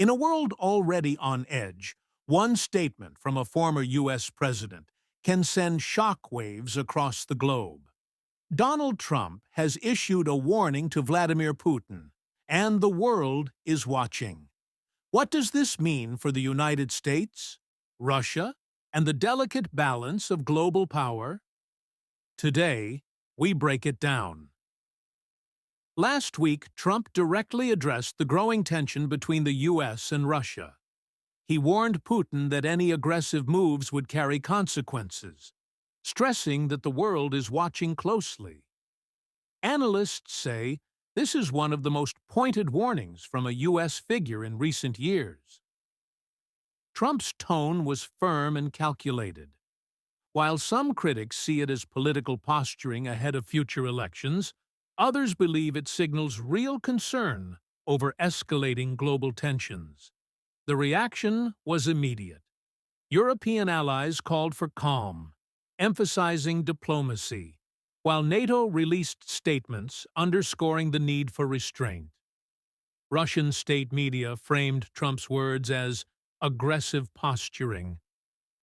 In a world already on edge, one statement from a former U.S. president can send shockwaves across the globe. Donald Trump has issued a warning to Vladimir Putin, and the world is watching. What does this mean for the United States, Russia, and the delicate balance of global power? Today, we break it down. Last week, Trump directly addressed the growing tension between the U.S. and Russia. He warned Putin that any aggressive moves would carry consequences, stressing that the world is watching closely. Analysts say this is one of the most pointed warnings from a U.S. figure in recent years. Trump's tone was firm and calculated. While some critics see it as political posturing ahead of future elections, others believe it signals real concern over escalating global tensions. The reaction was immediate. European allies called for calm, emphasizing diplomacy, while NATO released statements underscoring the need for restraint. Russian state media framed Trump's words as aggressive posturing,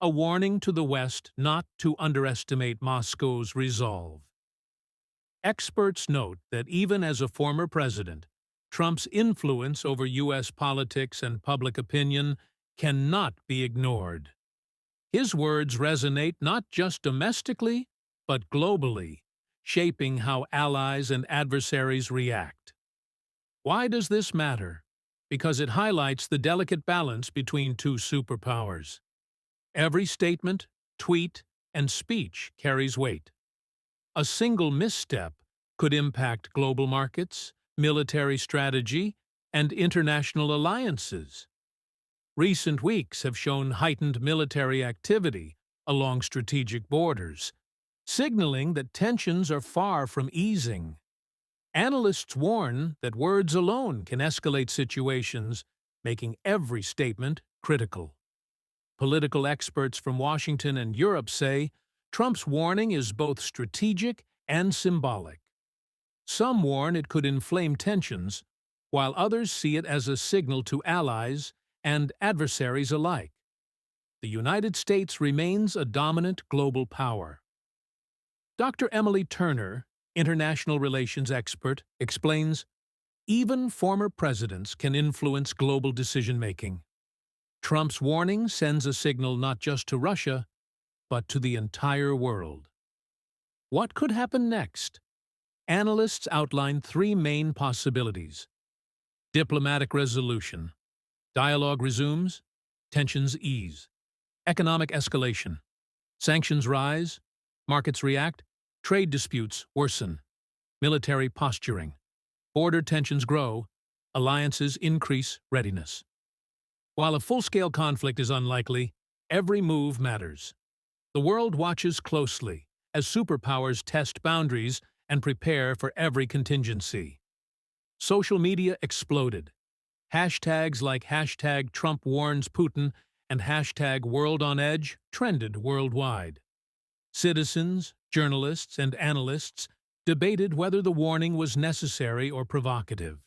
a warning to the West not to underestimate Moscow's resolve. Experts note that even as a former president, Trump's influence over U.S. politics and public opinion cannot be ignored. His words resonate not just domestically, but globally, shaping how allies and adversaries react. Why does this matter? Because it highlights the delicate balance between two superpowers. Every statement, tweet, and speech carries weight. A single misstep could impact global markets, military strategy, and international alliances. Recent weeks have shown heightened military activity along strategic borders, signaling that tensions are far from easing. Analysts warn that words alone can escalate situations, making every statement critical. Political experts from Washington and Europe say Trump's warning is both strategic and symbolic. Some warn it could inflame tensions, while others see it as a signal to allies and adversaries alike. The United States remains a dominant global power. Dr. Emily Turner, international relations expert, explains, even former presidents can influence global decision-making. Trump's warning sends a signal not just to Russia, but to the entire world. What could happen next? Analysts outline three main possibilities. Diplomatic resolution. Dialogue resumes. Tensions ease. Economic escalation. Sanctions rise. Markets react. Trade disputes worsen. Military posturing. Border tensions grow. Alliances increase readiness. While a full-scale conflict is unlikely, every move matters. The world watches closely as superpowers test boundaries and prepare for every contingency. Social media exploded. Hashtags like hashtag Trump warns Putin and hashtag World on Edge trended worldwide. Citizens, journalists, and analysts debated whether the warning was necessary or provocative.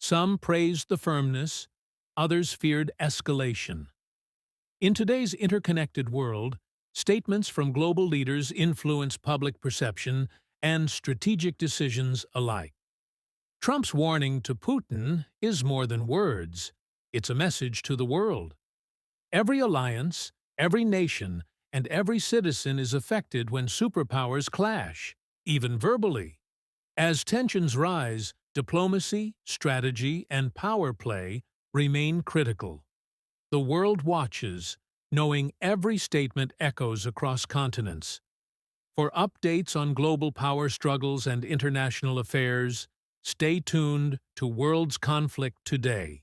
Some praised the firmness, others feared escalation. In today's interconnected world, statements from global leaders influence public perception and strategic decisions alike. Trump's warning to Putin is more than words. It's a message to the world. Every alliance, every nation, and every citizen is affected when superpowers clash, even verbally. As tensions rise, diplomacy, strategy, and power play remain critical. The world watches, knowing every statement echoes across continents. For updates on global power struggles and international affairs, stay tuned to World's Conflict Today.